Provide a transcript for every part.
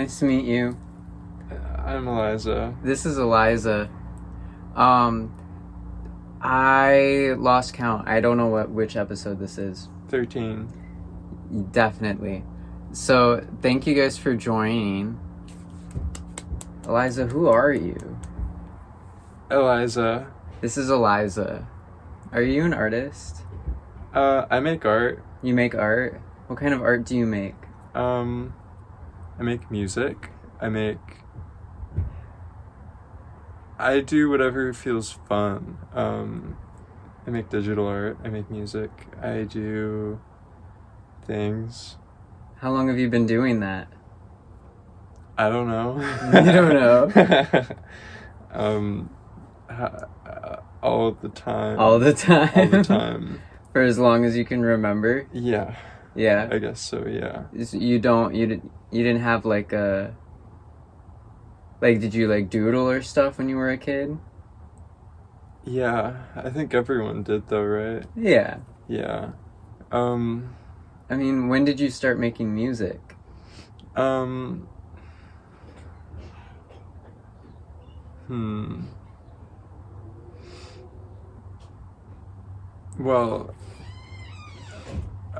Nice to meet you. I'm Elyza. This is Elyza. I lost count. I don't know which episode this is. 13. Definitely. So, thank you guys for joining. Elyza, who are you? Elyza. This is Elyza. Are you an artist? I make art. You make art? What kind of art do you make? I make music. I do whatever feels fun. I make digital art. I make music. I do things. How long have you been doing that? I don't know. You don't know? All the time. All the time? All the time. For as long as you can remember? Yeah. Yeah? I guess so, yeah. You didn't have like a... Like, did you like doodle or stuff when you were a kid? Yeah, I think everyone did though, right? Yeah. Yeah. I mean, when did you start making music? Well,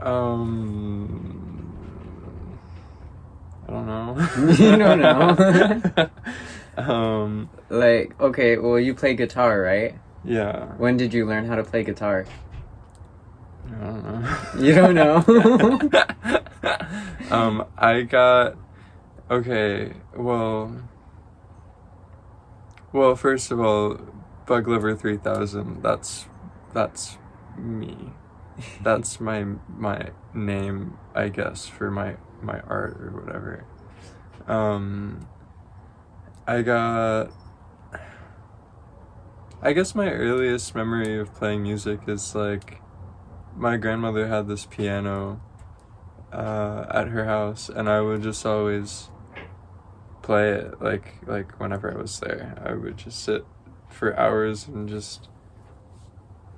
I don't know. You don't know? Like, okay, well, you play guitar, right? Yeah. When did you learn how to play guitar? I don't know. You don't know? Okay, well, first of all, Buglvr3000, that's me. That's my name, I guess, for my art or whatever. I guess my earliest memory of playing music is like my grandmother had this piano at her house, and I would just always play it like whenever I was there. I would just sit for hours and just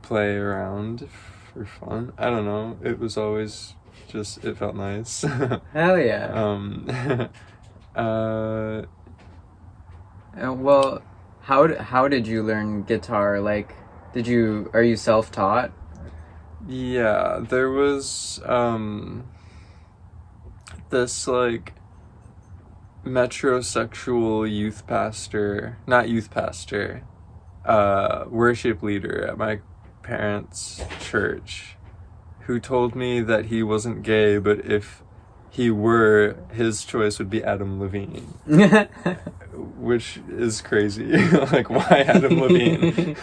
play around for fun. I don't know. It was always just, it felt nice. Hell yeah. Well, how did you learn guitar? Like, are you self-taught? Yeah, there was this like metrosexual worship leader at my parents' church who told me that he wasn't gay, but if he were, his choice would be Adam Levine. Which is crazy. Like, why Adam Levine?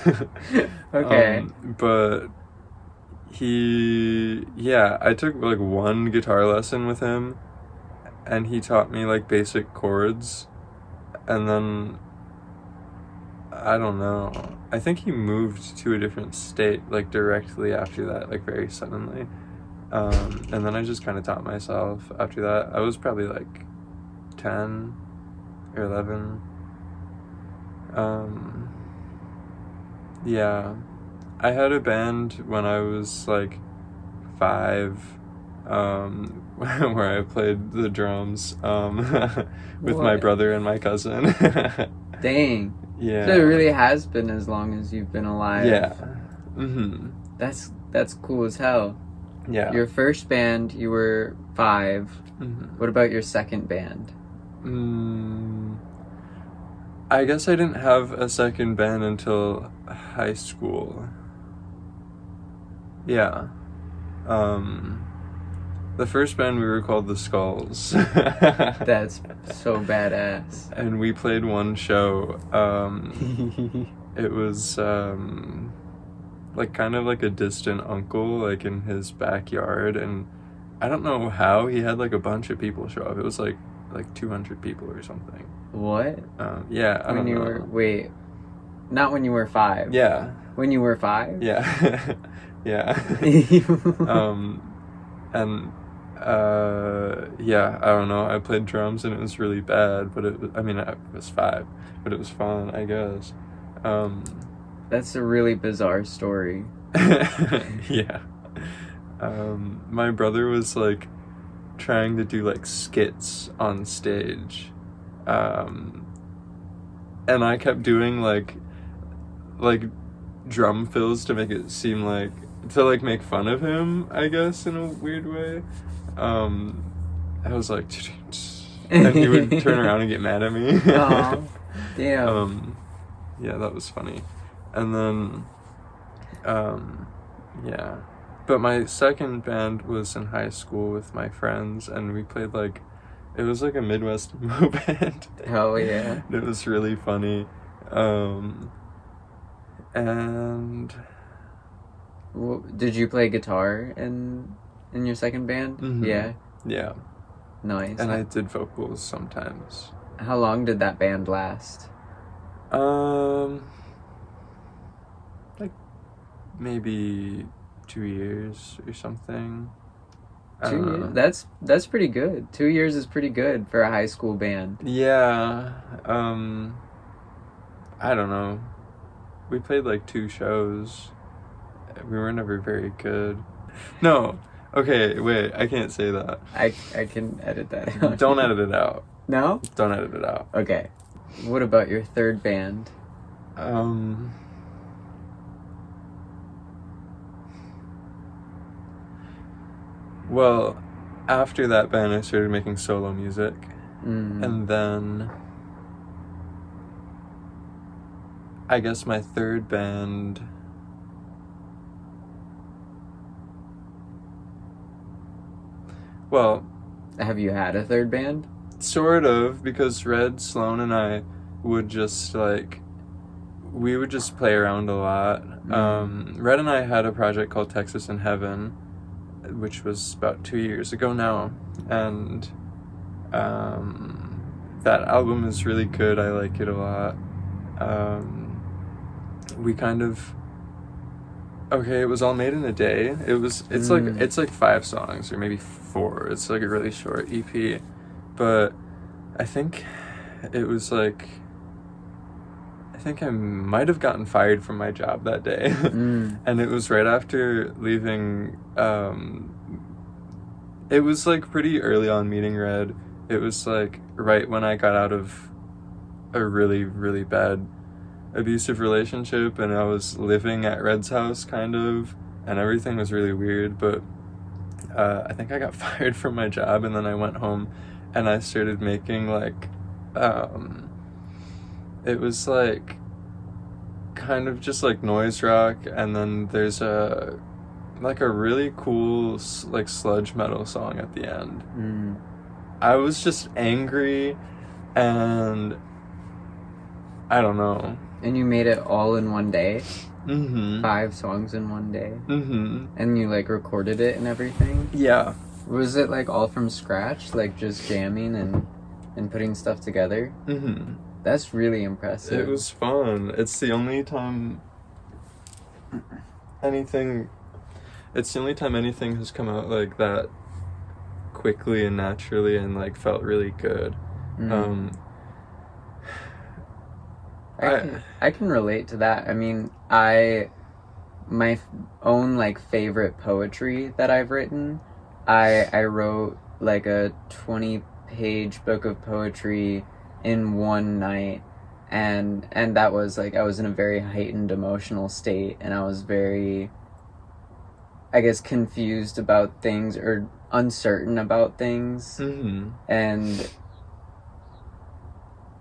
Okay. But I took like one guitar lesson with him, and he taught me like basic chords, and then I don't know, I think he moved to a different state like directly after that, like very suddenly, and then I just kind of taught myself after that. I was probably like 10 or 11. Yeah, I had a band when I was like 5, where I played the drums with my brother and my cousin. Dang. Yeah. So it really has been as long as you've been alive. Yeah. That's cool as hell. Yeah. Your first band, you were 5. What about your second band? I guess I didn't have a second band until high school. Yeah. The first band, we were called the Skulls. That's so badass. And we played one show. It was like kind of like a distant uncle, like in his backyard, and I don't know how he had like a bunch of people show up. It was like 200 people or something. What? Yeah, I don't know. Wait, not when you were 5. Yeah. When you were 5? Yeah. Yeah. Yeah, I don't know. I played drums and it was really bad, but I was 5, but it was fun, I guess. That's a really bizarre story. Yeah. My brother was like trying to do like skits on stage, And I kept doing like drum fills to make it seem like, to like make fun of him, I guess, in a weird way. I was like, and he would turn around and get mad at me. Aw, damn. Yeah, that was funny. And then, yeah. But my second band was in high school with my friends, and we played like, it was like a Midwest emo band. Hell yeah. It was really funny. And Did you play guitar in your second band? Mhm. Yeah. yeah, Nice. and I did vocals sometimes. How long did that band last? Like maybe 2 years or something. 2 years. That's pretty good. 2 years is pretty good for a high school band. Yeah. I don't know. We played like 2 shows. We were never very good. No. Okay, wait. I can't say that. I can edit that out. Don't edit it out. No? Don't edit it out. Okay. What about your third band? Well, after that band, I started making solo music. Mm. And then I guess my third band, well, Have you had a third band? sort of, because Red, Sloan, and I would just we would just play around a lot. Red and I had a project called Texas in Heaven, which was about 2 years ago now, and that album is really good. I like it a lot. We kind of, okay, it was all made in a day. It's like 5 songs or maybe 4. It's like a really short EP, but I think it was like, I think I might have gotten fired from my job that day. And it was right after leaving. It was like pretty early on meeting Red. It was like right when I got out of a really, really bad abusive relationship, and I was living at Red's house kind of, and everything was really weird. But I think I got fired from my job, and then I went home and I started making like it was like kind of just like noise rock, and then there's a really cool like sludge metal song at the end. I was just angry, and I don't know. And you made it all in one day? Mm-hmm. 5 songs in one day? Mm-hmm. And you like recorded it and everything? Yeah. Was it like all from scratch, like just jamming and putting stuff together? Mm-hmm. That's really impressive. It was fun. It's the only time anything has come out like that quickly and naturally and like felt really good. I can relate to that. I mean, my own like favorite poetry that I've written, I wrote like a 20-page book of poetry in one night, and that was like, I was in a very heightened emotional state, and I was very, I guess, confused about things or uncertain about things. And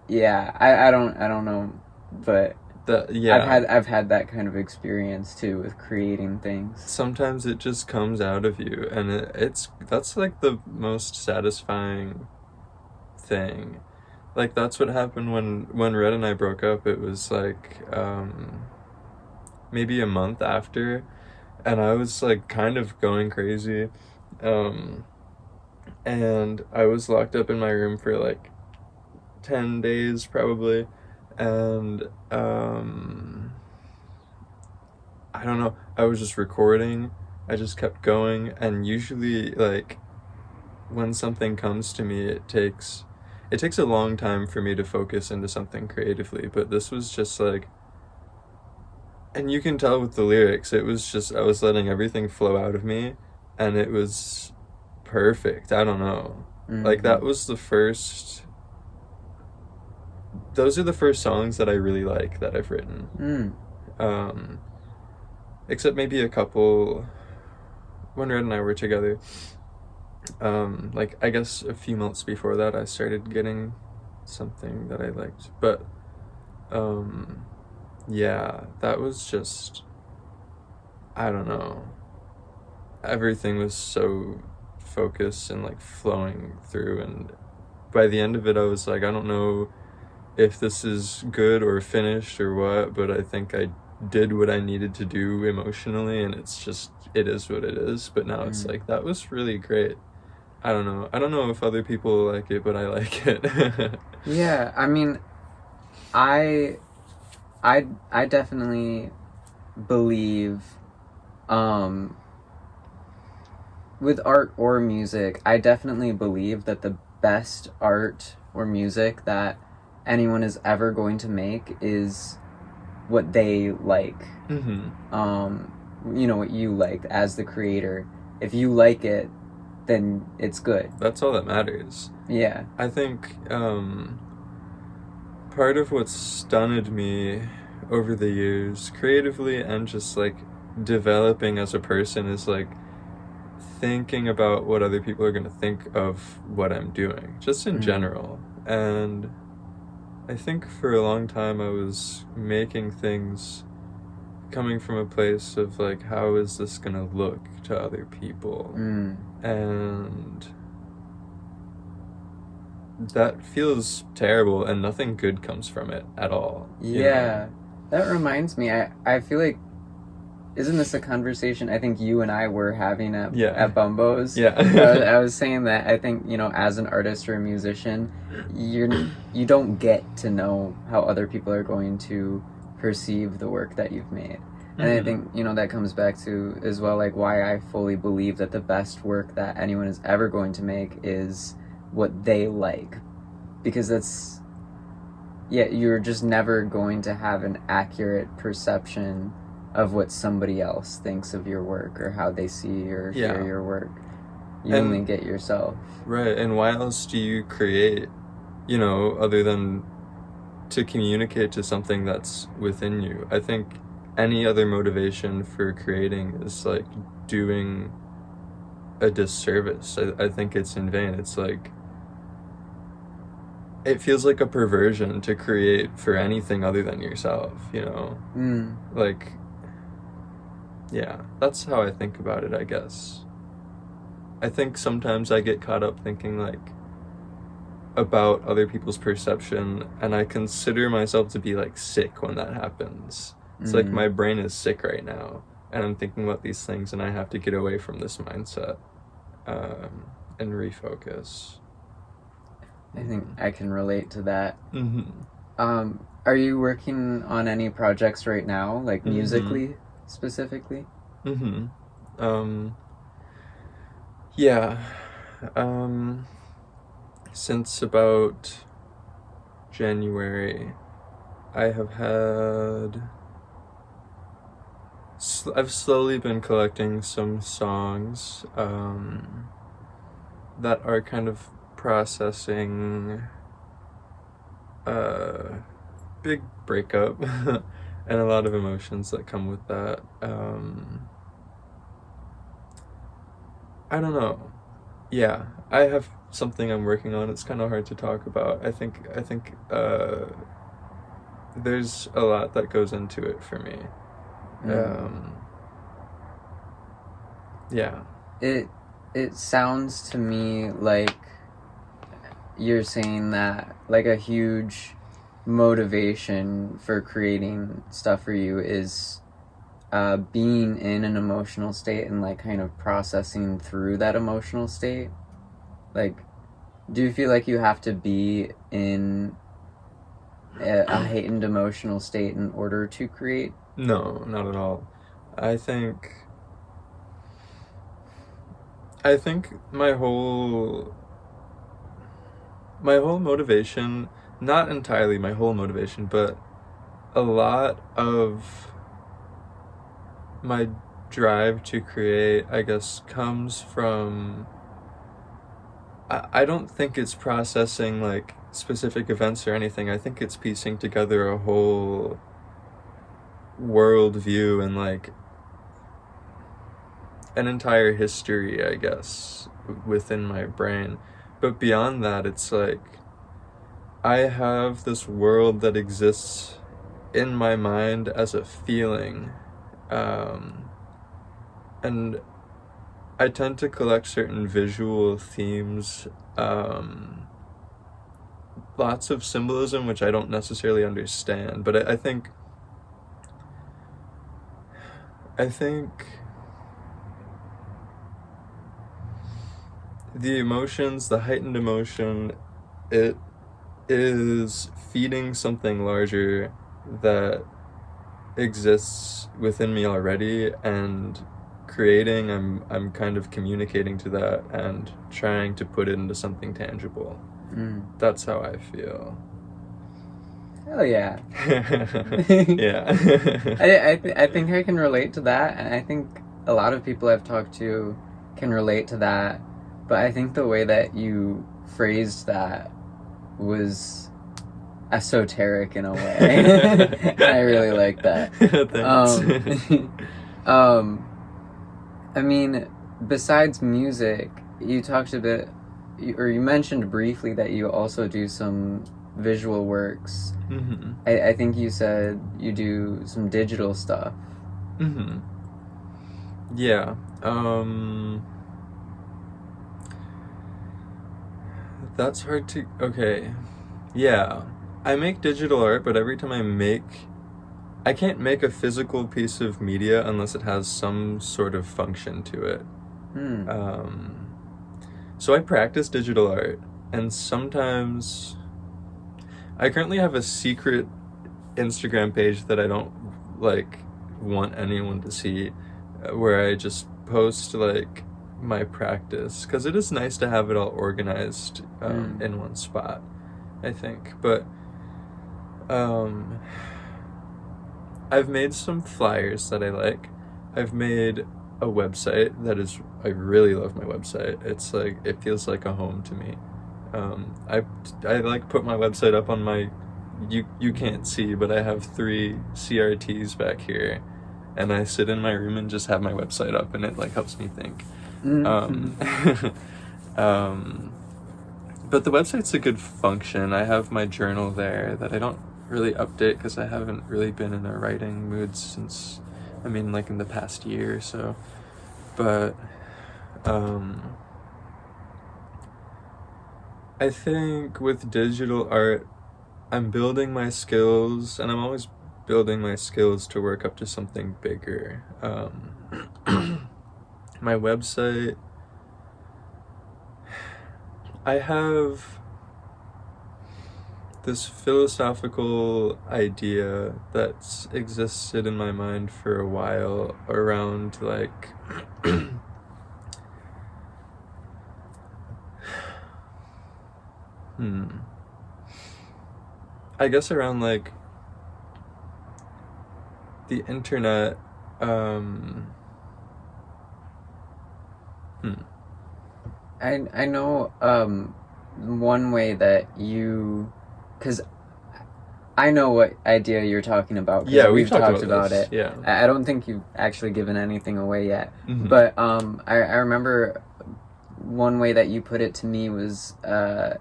yeah, I don't know, but I've had that kind of experience too with creating things. Sometimes it just comes out of you, and that's like the most satisfying thing. Like that's what happened when Red and I broke up. It was like maybe a month after, and I was like kind of going crazy, and I was locked up in my room for like 10 days probably, and I don't know, I was just recording. I just kept going, and usually like when something comes to me, it takes a long time for me to focus into something creatively, but this was just like, and you can tell with the lyrics, it was just, I was letting everything flow out of me, and it was perfect. I don't know. Like that was the first those are the first songs that I really like that I've written. Except maybe a couple when Red and I were together. Like, I guess a few months before that, I started getting something that I liked. But, yeah, that was just, I don't know. Everything was so focused and, like, flowing through. And by the end of it, I was like, I don't know if this is good or finished or what, but I think I did what I needed to do emotionally, and it's just, it is what it is. But now it's like, that was really great. I don't know if other people like it, but I like it. Yeah, I mean, I definitely believe, with art or music, I definitely believe that the best art or music that anyone is ever going to make is what they like. You know, what you like as the creator. If you like it, then it's good. That's all that matters. Yeah. I think part of what's stunned me over the years, creatively and just like developing as a person, is like thinking about what other people are going to think of what I'm doing, just in general. And I think for a long time I was making things coming from a place of like, how is this going to look to other people? And that feels terrible, and nothing good comes from it at all. Yeah. That reminds me, I feel like, isn't this a conversation I think you and I were having at Bumbo's? Yeah. I was saying that I think, you know, as an artist or a musician, you don't get to know how other people are going to perceive the work that you've made. And I think, you know, that comes back to as well, like, why I fully believe that the best work that anyone is ever going to make is what they like. Because that's, you're just never going to have an accurate perception of what somebody else thinks of your work or how they see or hear your work. You only get yourself. Right, and why else do you create, you know, other than to communicate to something that's within you? I think any other motivation for creating is like doing a disservice. I think it's in vain. It's like, it feels like a perversion to create for anything other than yourself, you know? Like, yeah, that's how I think about it, I guess. I think sometimes I get caught up thinking like about other people's perception, and I consider myself to be like sick when that happens. It's like my brain is sick right now, and I'm thinking about these things, and I have to get away from this mindset and refocus. I think I can relate to that. Are you working on any projects right now, like musically specifically? Yeah. Since about January, I have had... I've slowly been collecting some songs that are kind of processing a big breakup and a lot of emotions that come with that. I don't know. Yeah, I have something I'm working on. It's kind of hard to talk about. I think there's a lot that goes into it for me. Yeah. It sounds to me like you're saying that like a huge motivation for creating stuff for you is being in an emotional state and like kind of processing through that emotional state. Like, do you feel like you have to be in a heightened emotional state in order to create? No, not at all. I think my whole motivation, not entirely my whole motivation, but a lot of my drive to create, I guess, comes from, I don't think it's processing like specific events or anything. I think it's piecing together a whole world view and like an entire history, I guess, within my brain. But beyond that, it's like I have this world that exists in my mind as a feeling. And I tend to collect certain visual themes, lots of symbolism, which I don't necessarily understand, but I think the emotions, the heightened emotion, it is feeding something larger that exists within me already, and creating, I'm kind of communicating to that and trying to put it into something tangible. That's how I feel. Hell yeah. Yeah. I think I can relate to that, and I think a lot of people I've talked to can relate to that, but I think the way that you phrased that was esoteric in a way. I really like that. Thanks. I mean, besides music, you talked a bit, or you mentioned briefly that you also do some visual works. Mm-hmm. I think you said you do some digital stuff. Mm-hmm. Yeah. That's hard to... Okay. Yeah. I make digital art, but every time I can't make a physical piece of media unless it has some sort of function to it. So I practice digital art, and sometimes... I currently have a secret Instagram page that I don't, like, want anyone to see, where I just post, like, my practice, because it is nice to have it all organized in one spot, I think. But I've made some flyers that I like. I've made a website that is... I really love my website. It's like, it feels like a home to me. I like put my website up on my... You can't see, but I have 3 CRTs back here, and I sit in my room and just have my website up, and it like helps me think. But the website's a good function. I have my journal there that I don't really update because I haven't really been in a writing mood since, I mean, like in the past year or so. But I think with digital art, I'm building my skills, and I'm always building my skills to work up to something bigger. My website, I have this philosophical idea that's existed in my mind for a while around, like, I guess around, like, the internet, I know one way that you... Because I know what idea you're talking about. Yeah, we've talked about this. it. Yeah. I don't think you've actually given anything away yet. Mm-hmm. But I remember one way that you put it to me was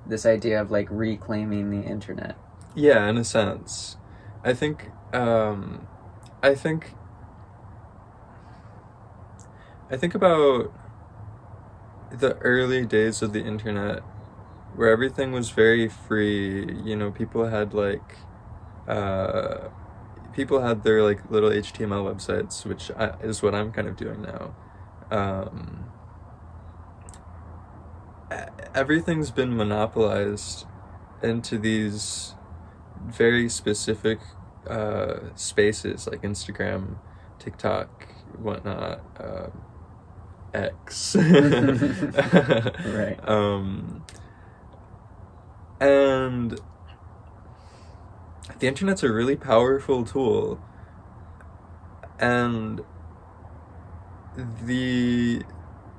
this idea of, like, reclaiming the internet. Yeah, in a sense. I think about the early days of the internet, where everything was very free. You know, people had their like little HTML websites, which is what I'm kind of doing now. Everything's been monopolized into these very specific spaces, like Instagram, TikTok, whatnot, X. Right. And the internet's a really powerful tool, and the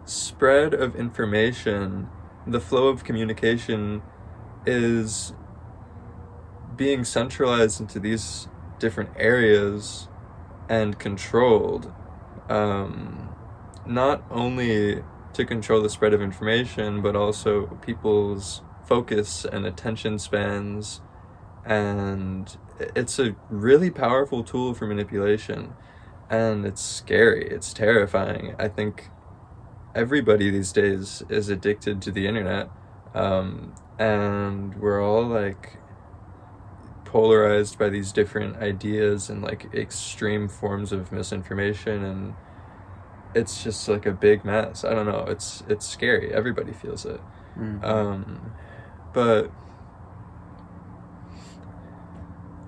spread of information, the flow of communication is being centralized into these different areas and controlled, not only to control the spread of information, but also people's focus and attention spans. And it's a really powerful tool for manipulation. And it's scary. It's terrifying. I think everybody these days is addicted to the internet. And we're all like polarized by these different ideas and like extreme forms of misinformation, and it's just like a big mess. I don't know. It's scary. Everybody feels it. But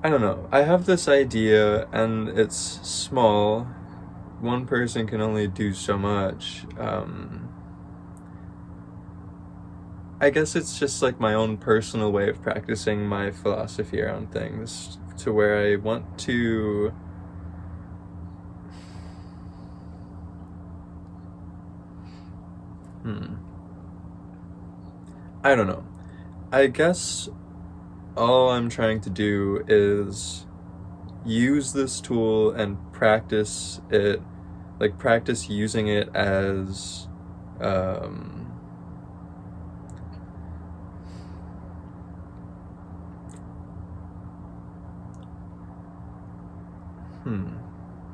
I don't know. I have this idea, and it's small. One person can only do so much. I guess it's just like my own personal way of practicing my philosophy around things, to where I want to I don't know. I guess all I'm trying to do is use this tool and practice it, like practice using it as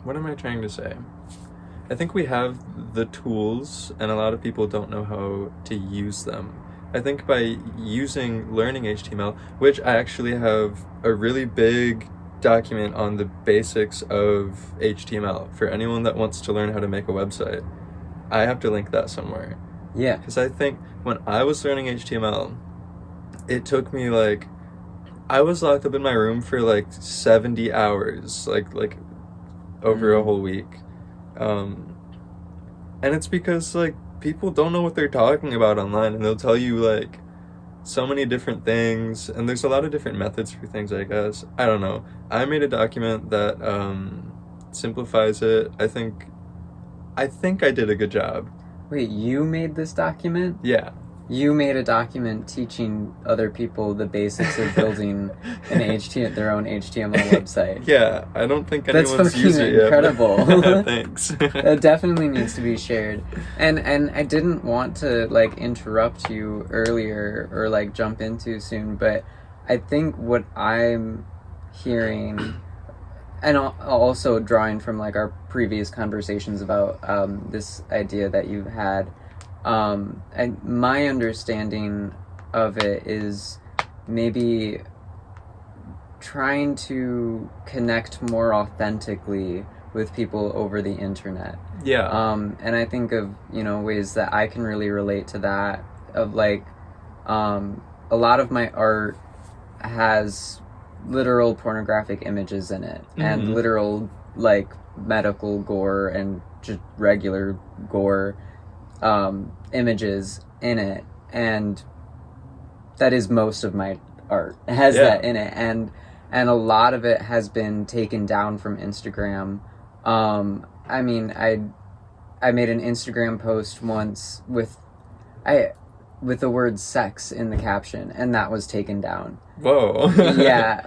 what am I trying to say? I think we have the tools, and a lot of people don't know how to use them. I think by learning HTML, which I actually have a really big document on the basics of HTML for anyone that wants to learn how to make a website. I have to link that somewhere. Yeah. Because I think when I was learning HTML, it took me like, I was locked up in my room for like 70 hours, like over a whole week. And it's because like people don't know what they're talking about online, and they'll tell you like so many different things, and there's a lot of different methods for things, I guess. I don't know. I made a document that simplifies it. I think I did a good job. Wait, you made this document? Yeah. You made a document teaching other people the basics of building their own HTML website. Yeah, I don't think anyone's used it yet. That's fucking incredible. Thanks. That definitely needs to be shared. And I didn't want to like interrupt you earlier or like jump in too soon, but I think what I'm hearing, and also drawing from like our previous conversations about this idea that you've had, and my understanding of it is maybe trying to connect more authentically with people over the internet. Yeah. And I think of, ways that I can really relate to that, of like, a lot of my art has literal pornographic images in it, and literal like medical gore and just regular gore images in it, and that is most of my art. It has that in it, and a lot of it has been taken down from Instagram. I mean, I made an Instagram post once with the word sex in the caption, and that was taken down. Whoa. Yeah.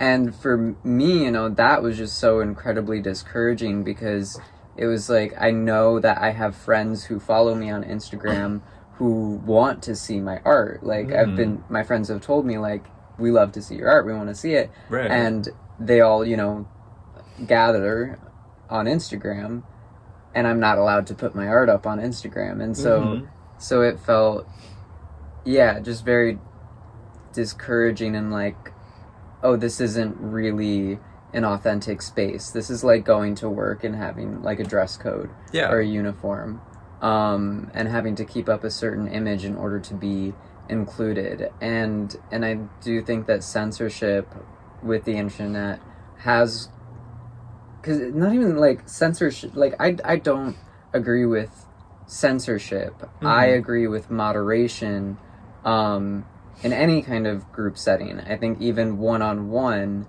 And for me, that was just so incredibly discouraging, because it was like, I know that I have friends who follow me on Instagram who want to see my art. Like, my friends have told me, like, we love to see your art, we want to see it. Right. And they all, gather on Instagram, and I'm not allowed to put my art up on Instagram. And so it felt, just very discouraging, and like, oh, this isn't really an authentic space. This is like going to work and having like a dress code or a uniform, and having to keep up a certain image in order to be included. And I do think that censorship with the internet has, because not even like censorship, like I don't agree with censorship. I agree with moderation in any kind of group setting. I think even one-on-one,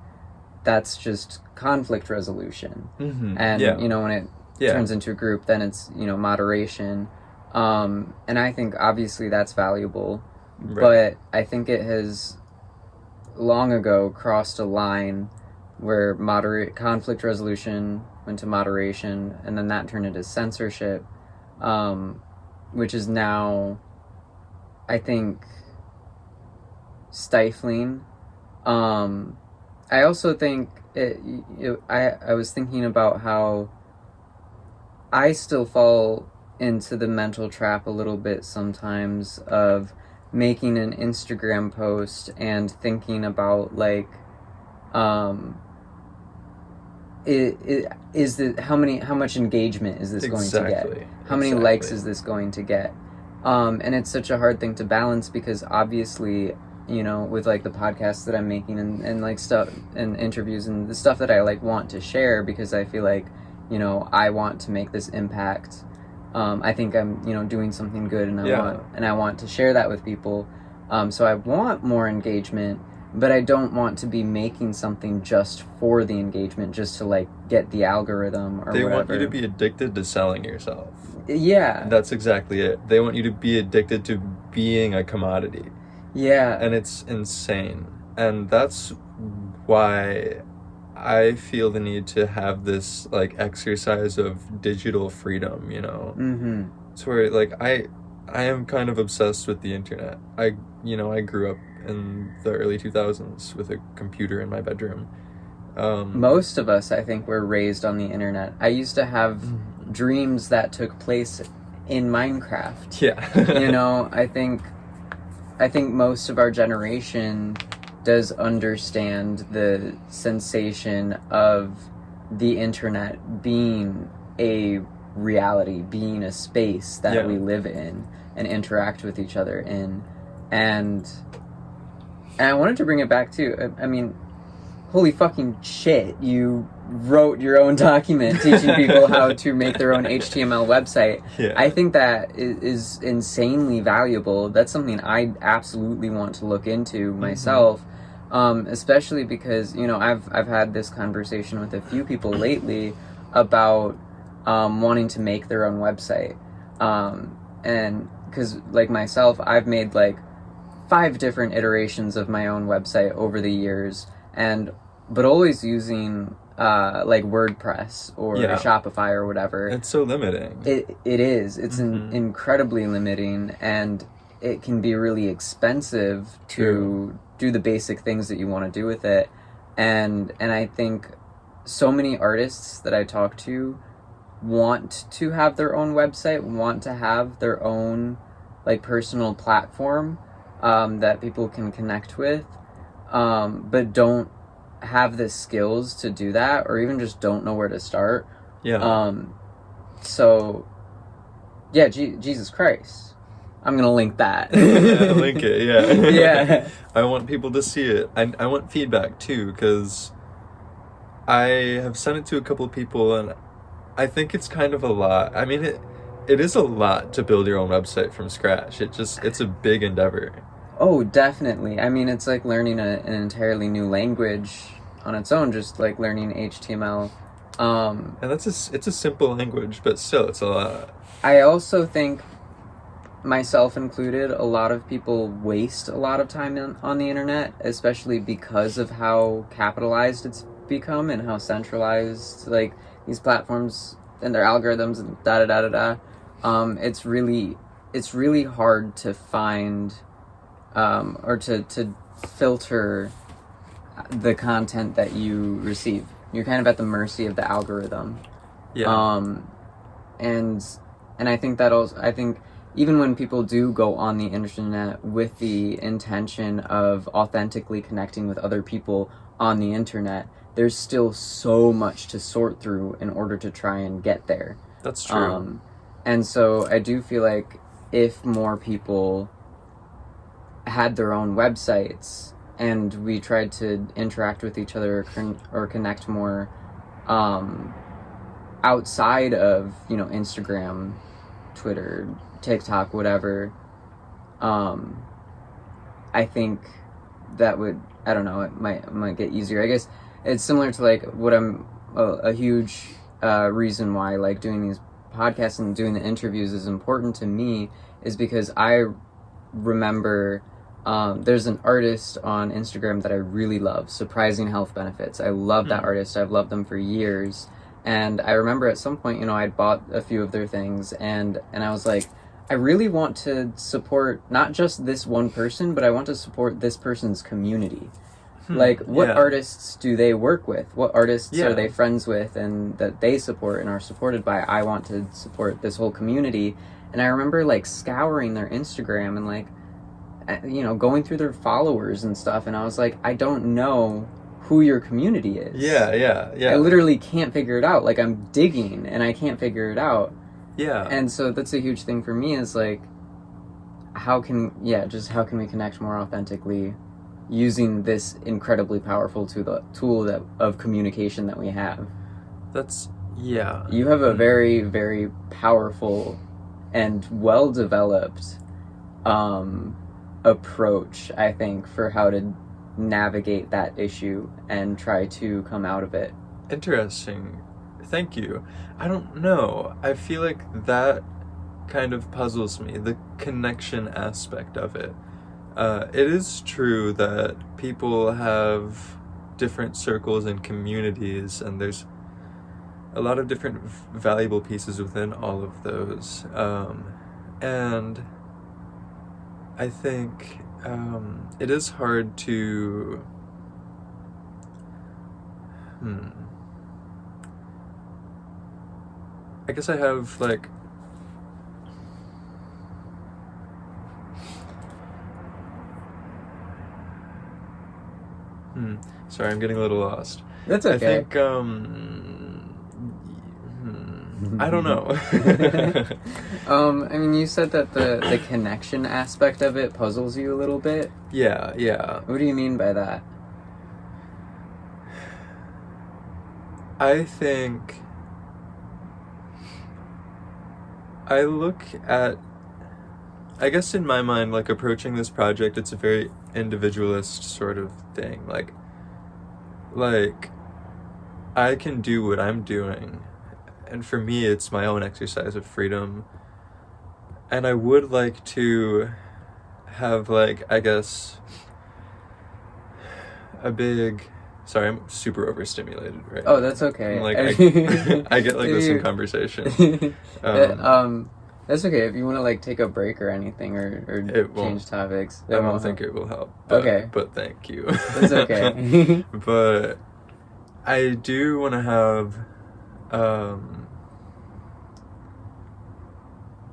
that's just conflict resolution. And when it turns into a group, then it's moderation, and I think obviously that's valuable. Right. But I think it has long ago crossed a line where conflict resolution went to moderation, and then that turned into censorship, which is now, I think, stifling. I also think I was thinking about how I still fall into the mental trap a little bit sometimes of making an Instagram post and thinking about like, how much engagement is this going to get? How many likes is this going to get? And it's such a hard thing to balance because obviously, you know, with like the podcasts that I'm making and like stuff and interviews and the stuff that I like want to share because I feel like, you know, I want to make this impact. I think I'm, you know, doing something good and I want to share that with people. So I want more engagement, but I don't want to be making something just for the engagement, just to like get the algorithm or whatever. They want you to be addicted to selling yourself. Yeah. That's exactly it. They want you to be addicted to being a commodity. Yeah. And it's insane. And that's why I feel the need to have this like exercise of digital freedom, you know. Mm-hmm. It's where like I am kind of obsessed with the internet. I grew up in the early 2000s with a computer in my bedroom. Most of us, I think, were raised on the internet. I used to have dreams that took place in Minecraft. Yeah. You know, I think most of our generation does understand the sensation of the internet being a reality, being a space that we live in and interact with each other in. And I wanted to bring it back too. I mean, holy fucking shit, you wrote your own document teaching people how to make their own HTML website. Yeah. I think that is insanely valuable. That's something I absolutely want to look into myself, especially because, you know, I've had this conversation with a few people lately about wanting to make their own website. And because, like myself, I've made like 5 different iterations of my own website over the years, but always using like WordPress or Shopify or whatever. It's so limiting. It is. It's incredibly limiting, and it can be really expensive to do the basic things that you want to do with it. And I think so many artists that I talk to want to have their own website, want to have their own like personal platform that people can connect with, but don't have the skills to do that, or even just don't know where to start. So yeah, Jesus Christ, I'm gonna link that. Link it. Yeah. I want people to see it. I want feedback too, because I have sent it to a couple of people, and I think it's kind of a lot. I mean, it is a lot to build your own website from scratch. It's a big endeavor. Oh, definitely. I mean, it's like learning an entirely new language on its own, just like learning HTML. And it's a simple language, but still, it's a lot. I also think, myself included, a lot of people waste a lot of time on the internet, especially because of how capitalized it's become and how centralized like these platforms and their algorithms and da-da-da-da-da. It's really hard to find or to filter the content that you receive. You're kind of at the mercy of the algorithm. And I think I think even when people do go on the internet with the intention of authentically connecting with other people on the internet, there's still so much to sort through in order to try and get there. That's true. And so I do feel like if more people had their own websites and we tried to interact with each other or connect more outside of, you know, Instagram, Twitter, TikTok, whatever, I think that would, I don't know, it might get easier. I guess it's similar to like what I'm a huge reason why like doing these podcasts and doing the interviews is important to me is because I remember There's an artist on Instagram that I really love, Surprising Health Benefits. I love that artist. I've loved them for years. And I remember at some point, I'd bought a few of their things, and I was like, I really want to support not just this one person, but I want to support this person's community. Like, what artists do they work with? What artists are they friends with and that they support and are supported by? I want to support this whole community. And I remember, like, scouring their Instagram and, like, going through their followers and stuff. And I was like, I don't know who your community is. Yeah. I literally can't figure it out. Like, I'm digging and I can't figure it out. Yeah. And so that's a huge thing for me is, like, how can we connect more authentically using this incredibly powerful tool of communication that we have. You have a very, very powerful and well-developed approach, I think, for how to navigate that issue and try to come out of it. Interesting. Thank you. I don't know. I feel like that kind of puzzles me, the connection aspect of it. It is true that people have different circles and communities, and there's a lot of different valuable pieces within all of those. And I think it is hard to... I guess I have, like... Sorry, I'm getting a little lost. That's okay. I think, I don't know. I mean, you said that the connection aspect of it puzzles you a little bit. Yeah. What do you mean by that? I think I look at, I guess in my mind, like, approaching this project, it's a very individualist sort of thing. Like I can do what I'm doing, and for me it's my own exercise of freedom, and I would like to have, like, I guess a big... Sorry, I'm super overstimulated right now. Oh, that's okay. Like, I get like this in conversation. That's okay if you want to, like, take a break or anything, or change topics. I don't think it will help. But thank you. That's okay. But I do want to have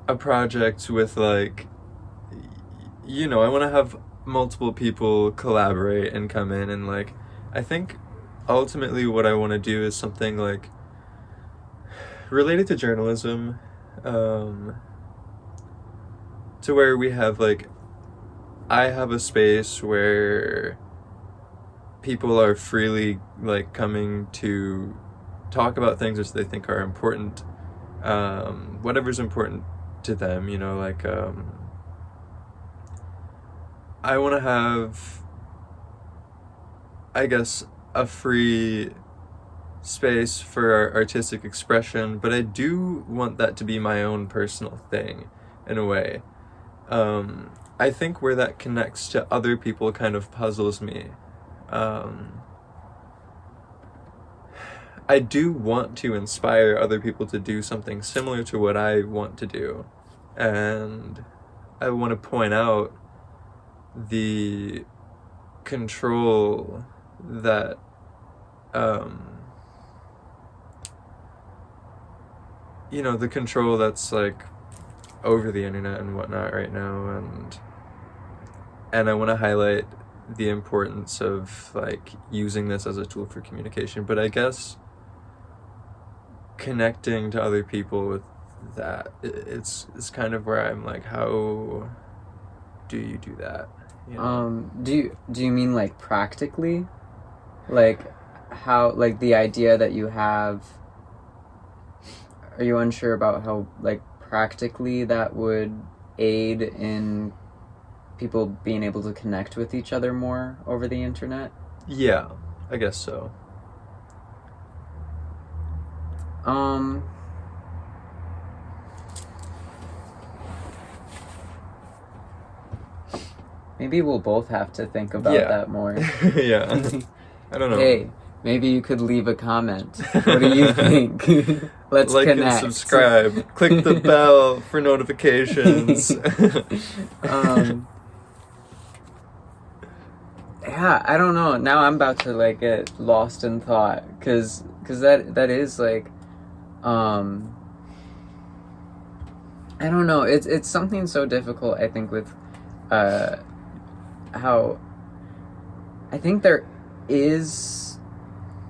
a project with, like, I want to have multiple people collaborate and come in, and, like, I think ultimately what I want to do is something, like, related to journalism, to where we have, like, I have a space where people are freely, like, coming to talk about things which they think are important, whatever's important to them, like, I want to have, I guess, a free space for artistic expression, but I do want that to be my own personal thing, in a way. I think where that connects to other people kind of puzzles me. I do want to inspire other people to do something similar to what I want to do, and I want to point out the control that the control that's, like, over the internet and whatnot right now, and I want to highlight the importance of, like, using this as a tool for communication. But I guess connecting to other people with that, it's kind of where I'm like, how do you do that? Do you mean, like, practically? Like, how, like, the idea that you have, are you unsure about how, like, practically that would aid in people being able to connect with each other more over the internet? Yeah, I guess so. maybe we'll both have to think about that more. Yeah. I don't know. Hey, maybe you could leave a comment. What do you think? Let's like connect. And subscribe. Click the bell for notifications. Yeah, I don't know. Now I'm about to like get lost in thought because that is like, I don't know. It's something so difficult. I think with, how I think there is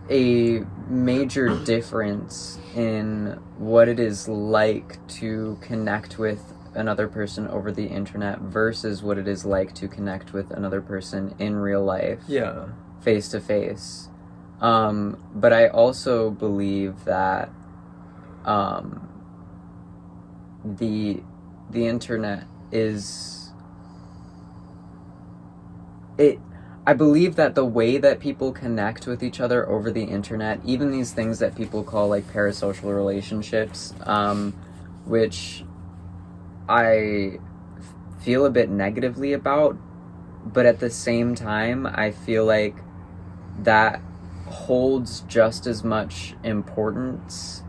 a major difference in what it is like to connect with another person over the internet versus what it is like to connect with another person in real life. Yeah. Face to face. But I also believe that the internet is I believe that the way that people connect with each other over the internet, even these things that people call like parasocial relationships, which I feel a bit negatively about, but at the same time, I feel like that holds just as much importance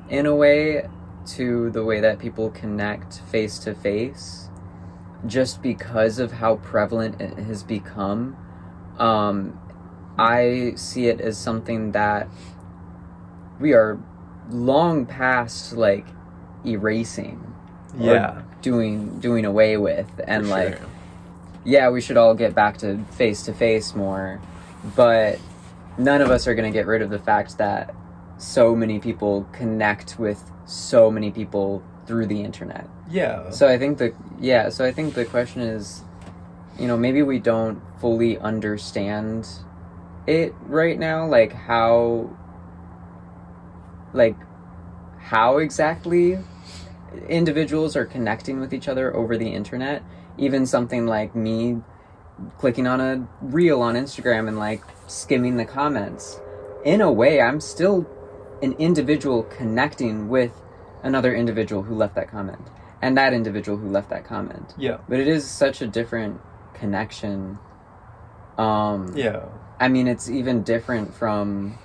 in a way to the way that people connect face to face, just because of how prevalent it has become. I see it as something that we are long past like erasing, or doing away with, and For like, sure. yeah, we should all get back to face more, but none of us are going to get rid of the fact that so many people connect with so many people through the internet. Yeah. So I think the question is, maybe we don't fully understand it right now, like how exactly individuals are connecting with each other over the internet. Even something like me clicking on a reel on Instagram and like skimming the comments. In a way, I'm still an individual connecting with another individual who left that comment, and that individual who left that comment. Yeah. But it is such a different connection. Yeah. I mean, it's even different from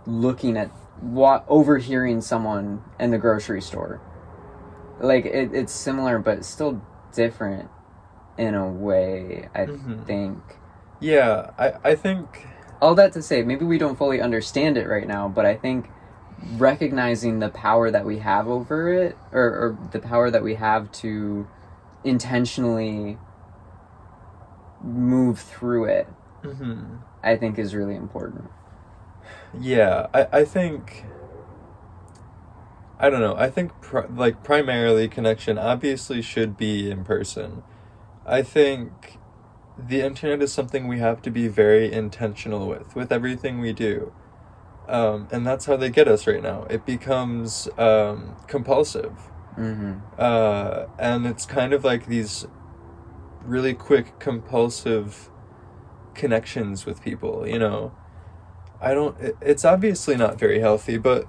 looking at overhearing someone in the grocery store. Like, it's similar, but still different in a way, I think. Yeah, I think... All that to say, maybe we don't fully understand it right now, but I think recognizing the power that we have over it, or the power that we have to intentionally move through it, I think is really important. Yeah, I think... I don't know. I think primarily connection obviously should be in person. I think the internet is something we have to be very intentional with everything we do. And that's how they get us right now. It becomes compulsive. And it's kind of like these really quick, compulsive connections with people, it's obviously not very healthy, but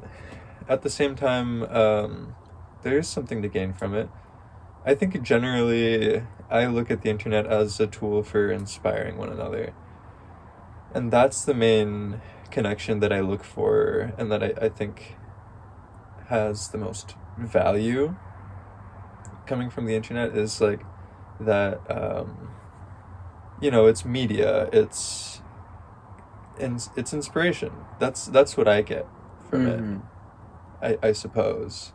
at the same time, there is something to gain from it. I think generally, I look at the internet as a tool for inspiring one another. And that's the main connection that I look for, and that I think has the most value coming from the internet, is like that, it's media, it's inspiration. That's what I get from it, I suppose.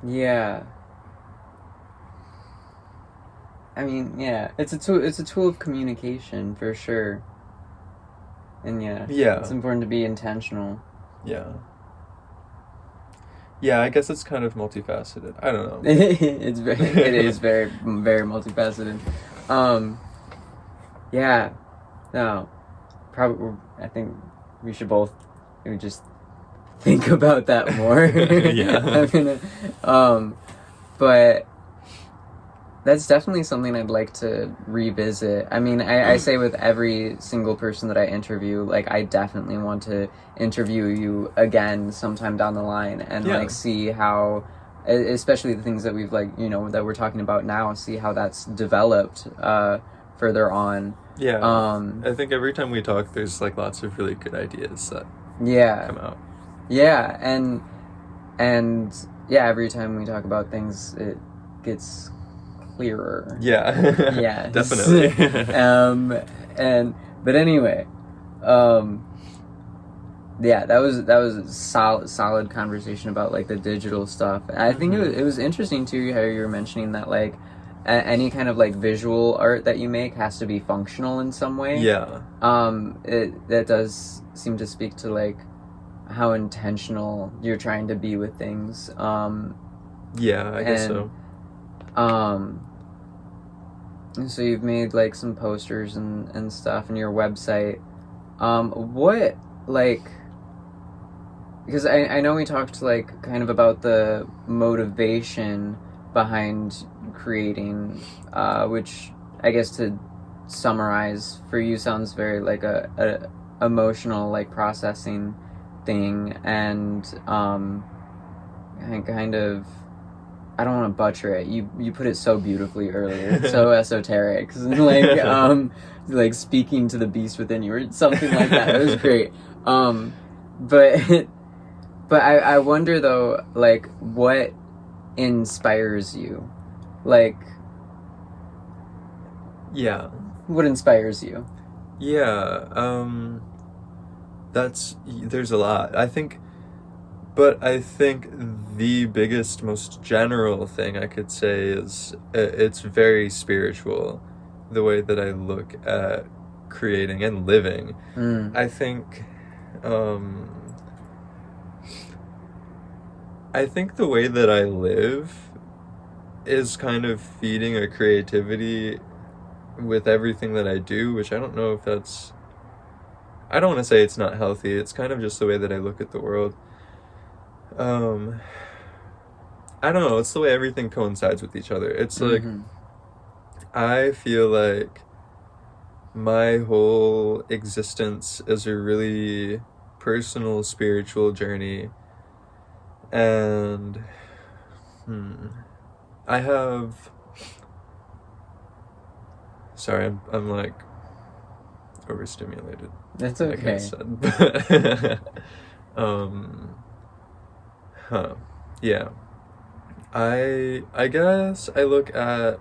Yeah. I mean, yeah, it's a tool of communication for sure. And yeah, it's important to be intentional. Yeah, I guess it's kind of multifaceted. I don't know. It is very, very multifaceted. Yeah, no, probably. I think we should both just think about that more. Yeah. But that's definitely something I'd like to revisit. I mean, I say with every single person that I interview, like, I definitely want to interview you again sometime down the line and like see how especially the things that we've like, you know, that we're talking about now, see how that's developed further on. Yeah. I think every time we talk, there's like lots of really good ideas that come out. Yeah, and yeah, every time we talk about things, it gets clearer. Yeah. Yeah. Definitely. But anyway, yeah, that was a solid conversation about like the digital stuff. And I think it was interesting too how you were mentioning that like any kind of like visual art that you make has to be functional in some way. Yeah. That does seem to speak to like how intentional you're trying to be with things. Yeah, I guess so. So you've made like some posters and stuff in your website. What like, because I know we talked like kind of about the motivation behind creating, which I guess to summarize for you sounds very like a emotional like processing thing, and kind of, I don't want to butcher it. You put it so beautifully earlier, so esoteric, like speaking to the beast within you or something like that. It was great. But but I wonder though, like what inspires you, like Yeah. what inspires you? Yeah. There's a lot. I think the biggest, most general thing I could say is it's very spiritual, the way that I look at creating and living. I think, I think the way that I live is kind of feeding a creativity with everything that I do, which I don't know if that's, I don't want to say it's not healthy. It's kind of just the way that I look at the world. I don't know, it's the way everything coincides with each other. It's like, I feel like my whole existence is a really personal, spiritual journey. And I have, sorry, I'm like overstimulated. That's okay. Like I said. Yeah. I guess I look at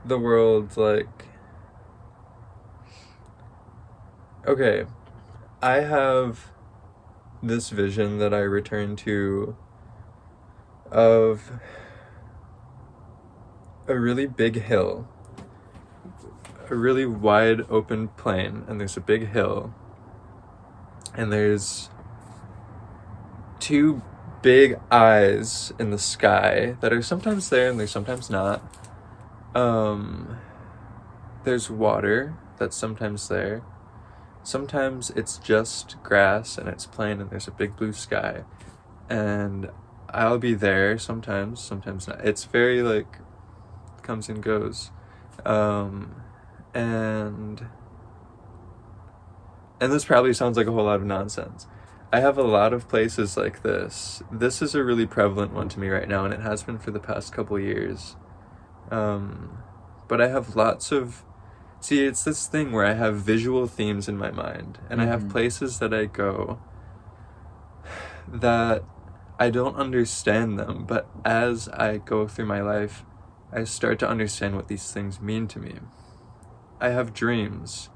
the world like, okay, I have this vision that I return to of a really big hill, a really wide open plain, and there's a big hill, and there's two big eyes in the sky that are sometimes there and they're sometimes not. There's water that's sometimes there. Sometimes it's just grass and it's plain and there's a big blue sky. And I'll be there sometimes, sometimes not. It's very like comes and goes. And this probably sounds like a whole lot of nonsense. I have a lot of places like this. This is a really prevalent one to me right now, and it has been for the past couple years. But I have lots of... See, it's this thing where I have visual themes in my mind, and I have places that I go that I don't understand them, but as I go through my life, I start to understand what these things mean to me. I have dreams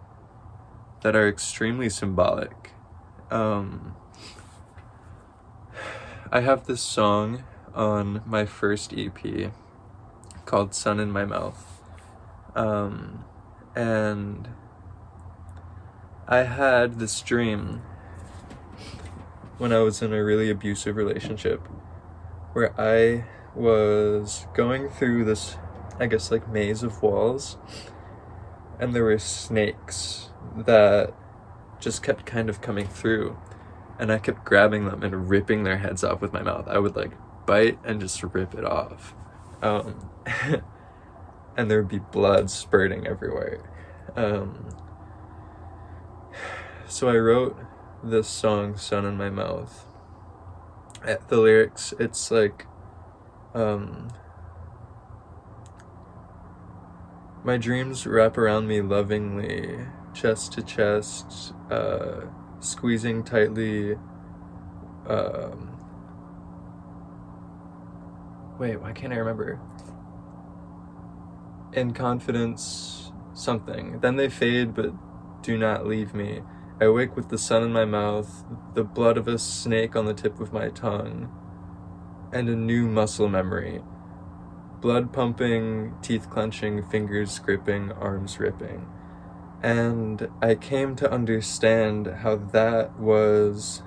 that are extremely symbolic. I have this song on my first EP called Sun in My Mouth. And I had this dream when I was in a really abusive relationship where I was going through this, I guess, like maze of walls, and there were snakes that just kept kind of coming through, and I kept grabbing them and ripping their heads off with my mouth. I would like bite and just rip it off. And there would be blood spurting everywhere. So I wrote this song, Sun in My Mouth. The lyrics, it's like, My dreams wrap around me lovingly, chest to chest, squeezing tightly. Wait, why can't I remember? In confidence, something. Then they fade, but do not leave me. I wake with the sun in my mouth, the blood of a snake on the tip of my tongue, and a new muscle memory. Blood pumping, teeth clenching, fingers gripping, arms ripping. And I came to understand how that was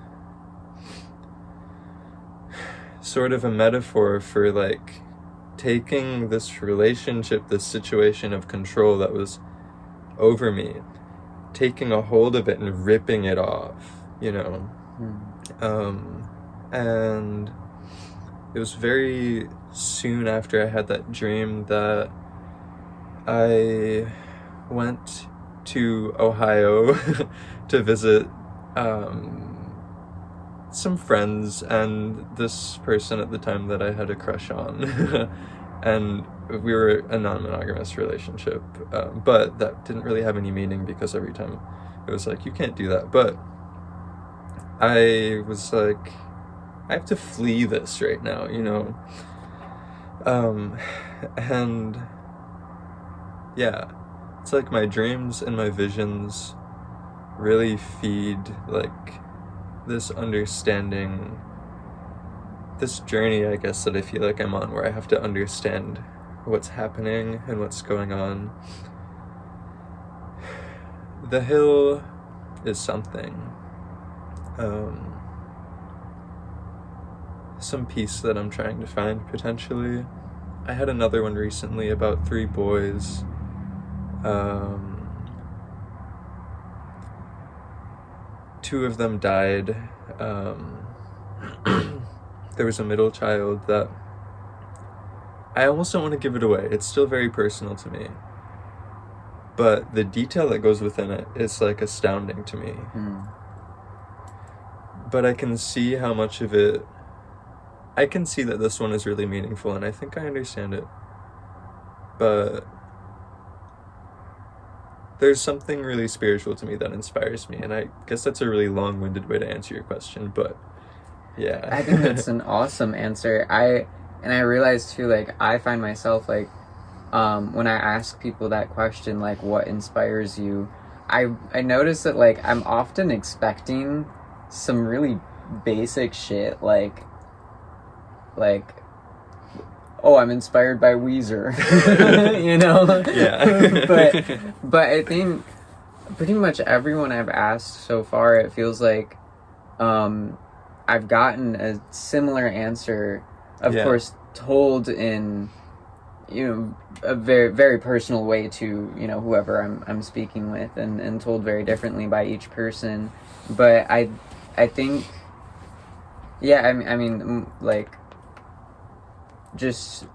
sort of a metaphor for, like, taking this relationship, this situation of control that was over me, taking a hold of it and ripping it off, you know? And it was very soon after I had that dream that I went to Ohio to visit some friends and this person at the time that I had a crush on. And we were a non-monogamous relationship, but that didn't really have any meaning because every time it was like, you can't do that. But I was like, I have to flee this right now, you know? And yeah, it's like my dreams and my visions really feed, like, this understanding, this journey, I guess, that I feel like I'm on, where I have to understand what's happening and what's going on. The hill is something. Some peace that I'm trying to find, potentially. I had another one recently about 3 boys. Two of them died. There was a middle child that I almost don't want to give it away. It's still very personal to me. But the detail that goes within it is, like, astounding to me. But I can see how much of it... I can see that this one is really meaningful, and I think I understand it. But there's something really spiritual to me that inspires me, and I guess that's a really long-winded way to answer your question, but yeah. I think that's an awesome answer. I realize too, like, I find myself, like, when I ask people that question, like, what inspires you, I notice that, like, I'm often expecting some really basic shit, like, oh, I'm inspired by Weezer, you know? Yeah. but I think pretty much everyone I've asked so far, it feels like I've gotten a similar answer, of course, told in, you know, a very, very personal way to, you know, whoever I'm speaking with, and told very differently by each person. But I think, yeah, I mean, like, just,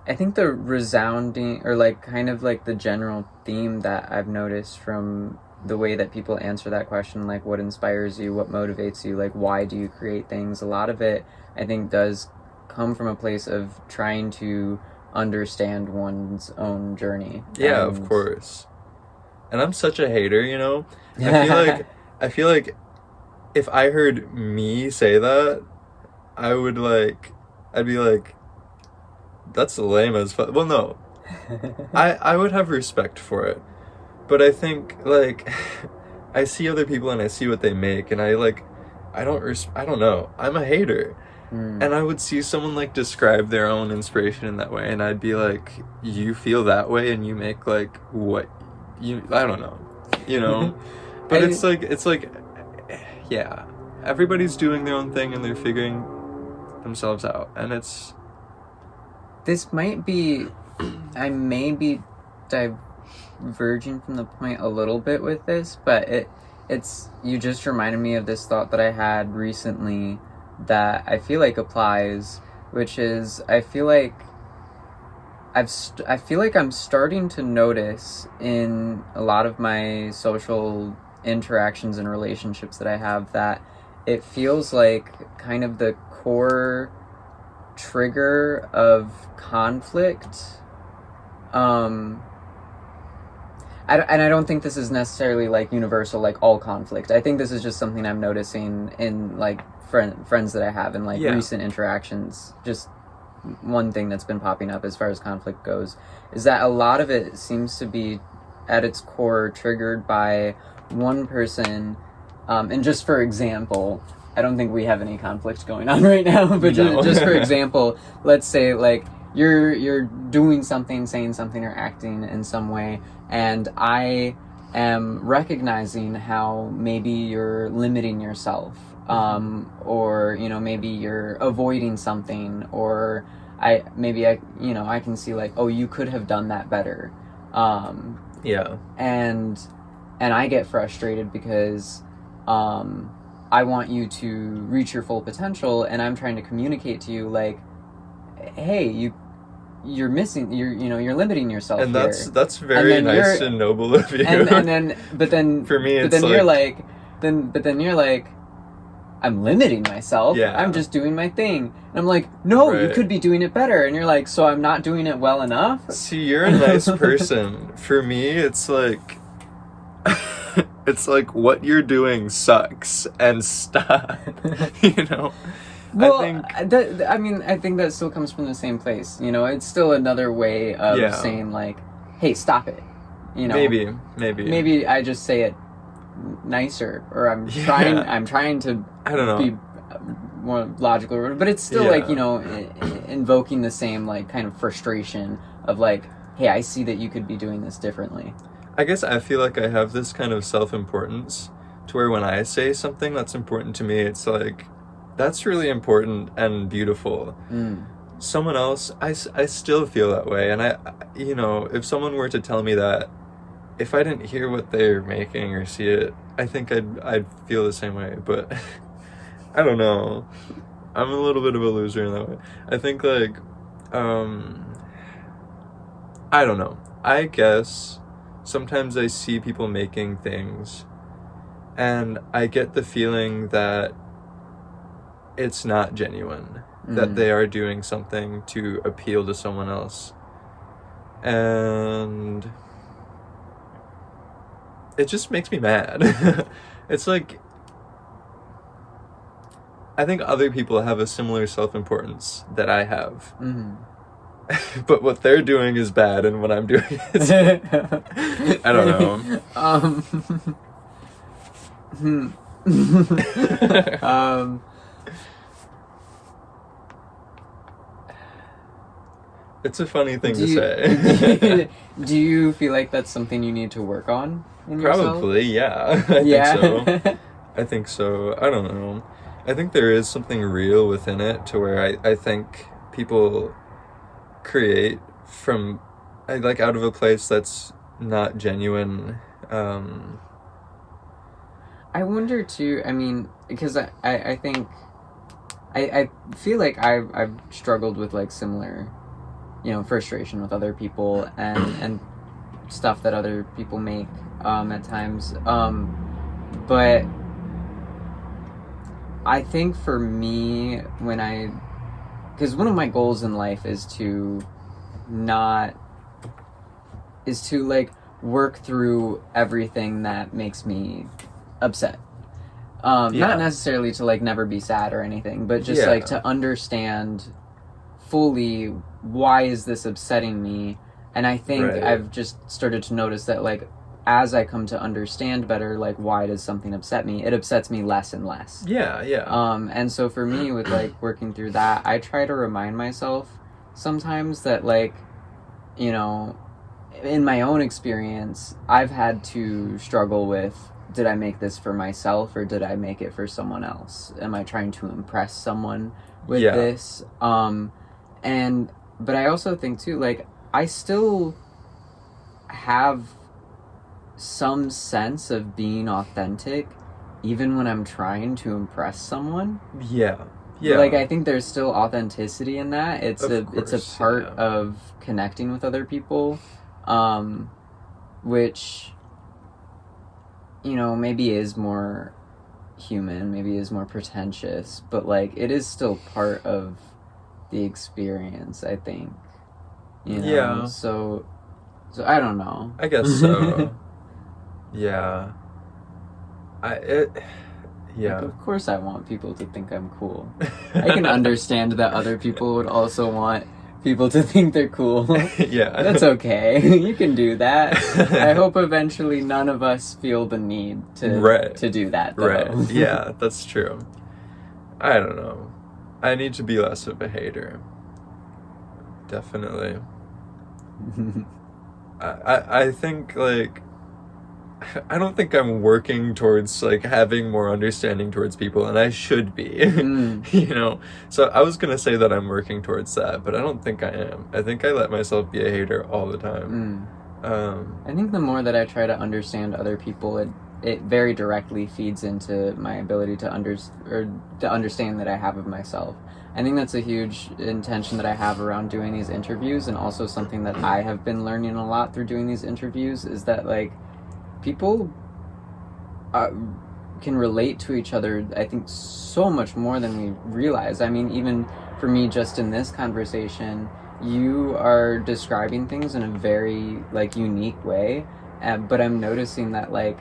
I think the resounding, or, like, kind of, like, the general theme that I've noticed from the way that people answer that question, like, what inspires you, what motivates you, like, why do you create things, a lot of it, I think, does come from a place of trying to understand one's own journey. Yeah, of course. And I'm such a hater, you know? I feel like if I heard me say that, I'd be like, that's lame as fuck. Well, no. I would have respect for it. But I think, like, I see other people and I see what they make, and I don't know. I'm a hater. And I would see someone, like, describe their own inspiration in that way, and I'd be like, you feel that way and you make, like, what you, I don't know, you know? But it's like, yeah, everybody's doing their own thing and they're figuring themselves out, and this might be, I may be diverging from the point a little bit with this, but it's you just reminded me of this thought that I had recently that I feel like applies, which is, I feel like I'm starting to notice in a lot of my social interactions and relationships that I have, that it feels like kind of the core trigger of conflict, and I don't think this is necessarily like universal, like all conflict. I think this is just something I'm noticing in like friends that I have in like recent interactions. Just one thing that's been popping up as far as conflict goes is that a lot of it seems to be at its core triggered by one person. And just for example, I don't think we have any conflict going on right now, but just for example, let's say like you're doing something, saying something, or acting in some way, and I am recognizing how maybe you're limiting yourself, or maybe you're avoiding something, or I can see like, oh, you could have done that better, and I get frustrated because I want you to reach your full potential, and I'm trying to communicate to you like, hey, you're missing, you're limiting yourself, and here. that's very nice and noble of you. But then for me, it's you're like, I'm limiting myself. I'm just doing my thing. And I'm like, no, you could be doing it better. And you're like, so I'm not doing it well enough? See, you're a nice person. For me, it's like it's like what you're doing sucks and stop. Well, I think that still comes from the same place. It's still another way of saying like, hey, stop it. Maybe I just say it nicer, or I'm trying to be more logical, but it's still like invoking the same like kind of frustration of like, hey, I see that you could be doing this differently. I guess I feel like I have this kind of self-importance to where when I say something that's important to me, it's like, that's really important and beautiful. Someone else, I still feel that way, and I if someone were to tell me that, if I didn't hear what they're making or see it, I think I'd feel the same way. But I don't know. I'm a little bit of a loser in that way. I think like I don't know. I guess sometimes I see people making things and I get the feeling that it's not genuine, that they are doing something to appeal to someone else. And it just makes me mad. It's like, I think other people have a similar self-importance that I have. But what they're doing is bad, and what I'm doing is I don't know. It's a funny thing to say. Do you feel like that's something you need to work on in yourself? Probably, yeah. I think so. I don't know. I think there is something real within it to where I think people create from, like, out of a place that's not genuine. I wonder, too, I mean, because I think, I feel like I've struggled with, like, similar, frustration with other people and stuff that other people make at times. But I think for me, because one of my goals in life is to like work through everything that makes me upset. Not necessarily to like never be sad or anything, but just like to understand fully why is this upsetting me. And I think I've just started to notice that like as I come to understand better like why does something upset me, it upsets me less and less. And so for me with like working through that, I try to remind myself sometimes that like in my own experience I've had to struggle with, did I make this for myself or did I make it for someone else? Am I trying to impress someone with this? But I also think too, like, I still have some sense of being authentic even when I'm trying to impress someone. Like, I think there's still authenticity in that. It's a part of connecting with other people, which, maybe is more human, maybe is more pretentious, but, like, it is still part of the experience, I think. You know? Yeah. So I don't know. I guess so. Yeah. Yeah. Like, of course I want people to think I'm cool. I can understand that other people would also want people to think they're cool. Yeah. That's okay. You can do that. I hope eventually none of us feel the need to do that, though. Right. Yeah, that's true. I don't know. I need to be less of a hater. Definitely. I think, like, I don't think I'm working towards, like, having more understanding towards people, and I should be, you know? So I was gonna say that I'm working towards that, but I don't think I am. I think I let myself be a hater all the time. I think the more that I try to understand other people, it very directly feeds into my ability to understand that I have of myself. I think that's a huge intention that I have around doing these interviews, and also something that I have been learning a lot through doing these interviews is that, like, people can relate to each other, I think, so much more than we realize. I mean, even for me, just in this conversation, you are describing things in a very, like, unique way, but I'm noticing that, like,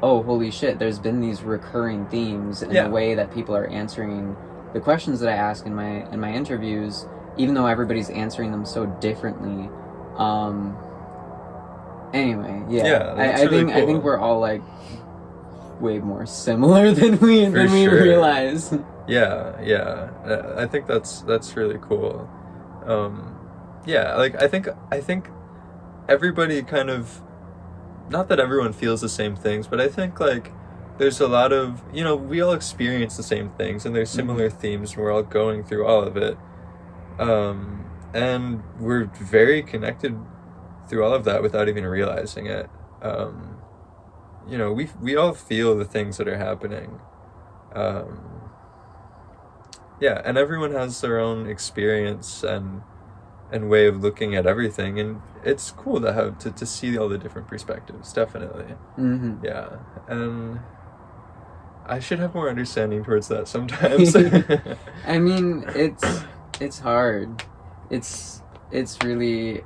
oh, holy shit, there's been these recurring themes in the way that people are answering the questions that I ask in my interviews, even though everybody's answering them so differently. Anyway, I think we're all, like, way more similar than we realize. Yeah. I think that's really cool. Like, I think everybody kind of, not that everyone feels the same things, but I think, like, there's a lot of, you know, we all experience the same things, and there's similar themes, and we're all going through all of it. And we're very connected through all of that without even realizing it. You know, we all feel the things that are happening. And everyone has their own experience and way of looking at everything, and it's cool to have to see all the different perspectives, definitely. Yeah, and I should have more understanding towards that sometimes. I mean, it's hard. It's really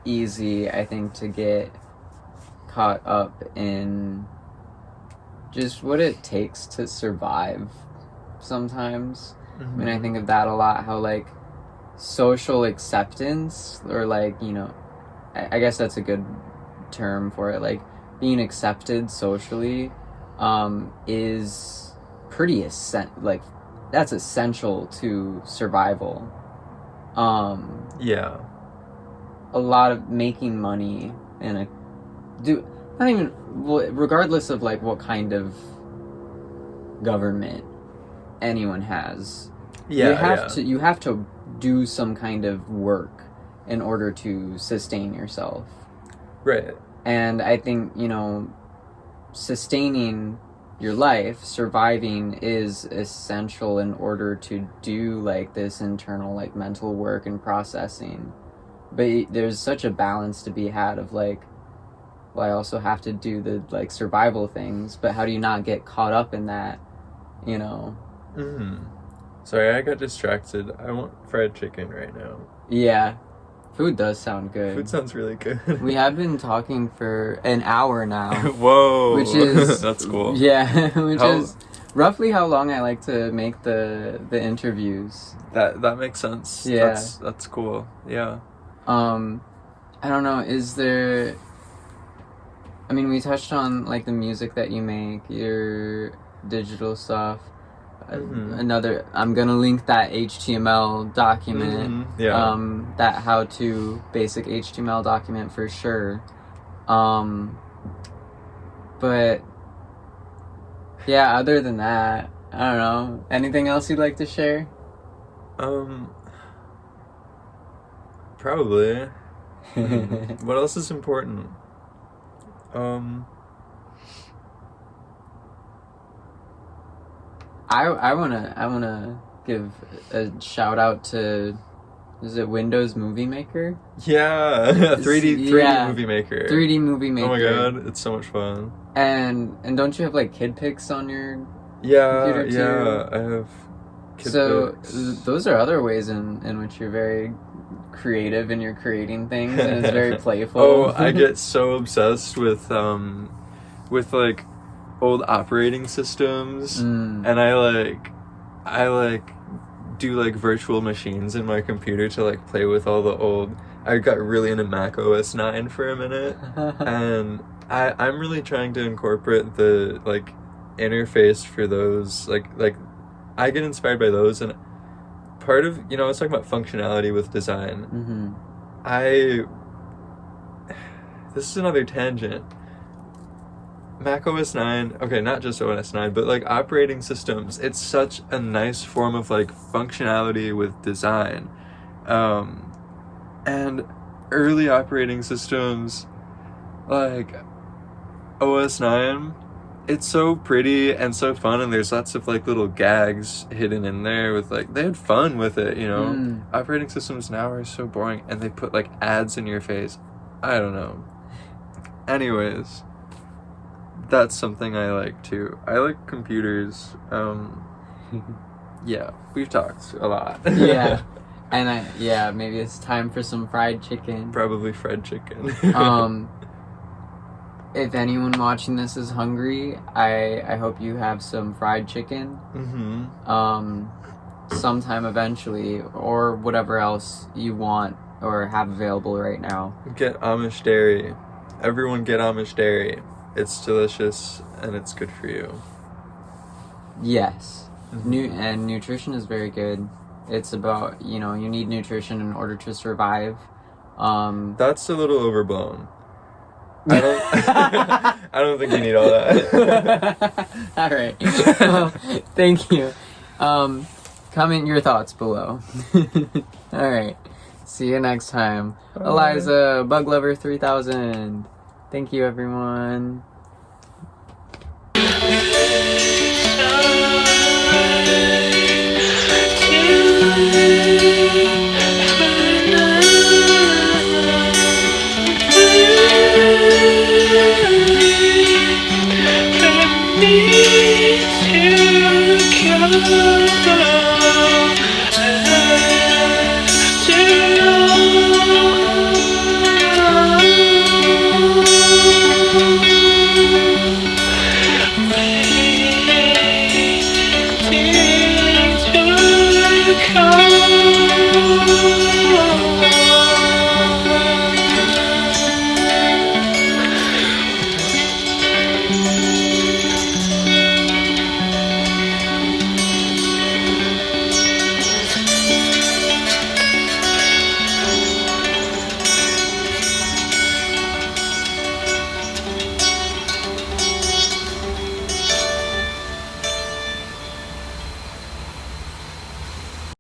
easy, I think, to get caught up in just what it takes to survive sometimes. I mean, I think of that a lot, how, like, social acceptance, or, like, you know, I guess that's a good term for it, like, being accepted socially is pretty like, that's essential to survival. A lot of making money and regardless of, like, what kind of government anyone has, you have to do some kind of work in order to sustain yourself. Right. And I think, you know, sustaining your life, surviving, is essential in order to do, like, this internal, like, mental work and processing. But there's such a balance to be had of, like, well, I also have to do the, like, survival things, but how do you not get caught up in that, you know? Sorry, I got distracted. I want fried chicken right now. Yeah. Food does sound good. Food sounds really good. We have been talking for an hour now. Whoa. Which is... That's cool. Yeah, is roughly how long I like to make the interviews. That makes sense. Yeah. That's cool. Yeah. I don't know, is there... I mean, we touched on, like, the music that you make, your digital stuff. I'm gonna link that HTML document. That how-to basic HTML document for sure. But yeah, other than that, I don't know. Anything else you'd like to share? Probably. What else is important? I wanna give a shout out to, is it Windows Movie Maker? Yeah, 3D Movie Maker. 3D Movie Maker. Oh my god, it's so much fun. And don't you have, like, kid pics on your computer too? Yeah, I have So books. those are other ways in which you're very creative and you're creating things, and it's very playful. Oh, I get so obsessed with like old operating systems, and I do like virtual machines in my computer to like play with all the old. I got really into Mac OS 9 for a minute, and I'm really trying to incorporate the like interface for those. Like I get inspired by those, and part of, I was talking about functionality with design. This is another tangent. Mac OS 9, okay, not just OS 9, but like operating systems, it's such a nice form of like functionality with design. And early operating systems, like OS 9, it's so pretty and so fun, and there's lots of like little gags hidden in there with like, they had fun with it, Operating systems now are so boring, and they put like ads in your face. I don't know. Anyways, that's something I like too. I like computers. Yeah, we've talked a lot. Yeah. And maybe it's time for some fried chicken. Probably fried chicken. If anyone watching this is hungry, I hope you have some fried chicken. Sometime eventually, or whatever else you want or have available right now. Get Amish dairy. Everyone get Amish dairy. It's delicious and it's good for you. Yes. And nutrition is very good. It's about, you need nutrition in order to survive. That's a little overblown. I don't think you need all that. All right. Well, thank you. Comment your thoughts below. All right. See you next time. Bye. Elyza, Buglvr3000. Thank you, everyone. To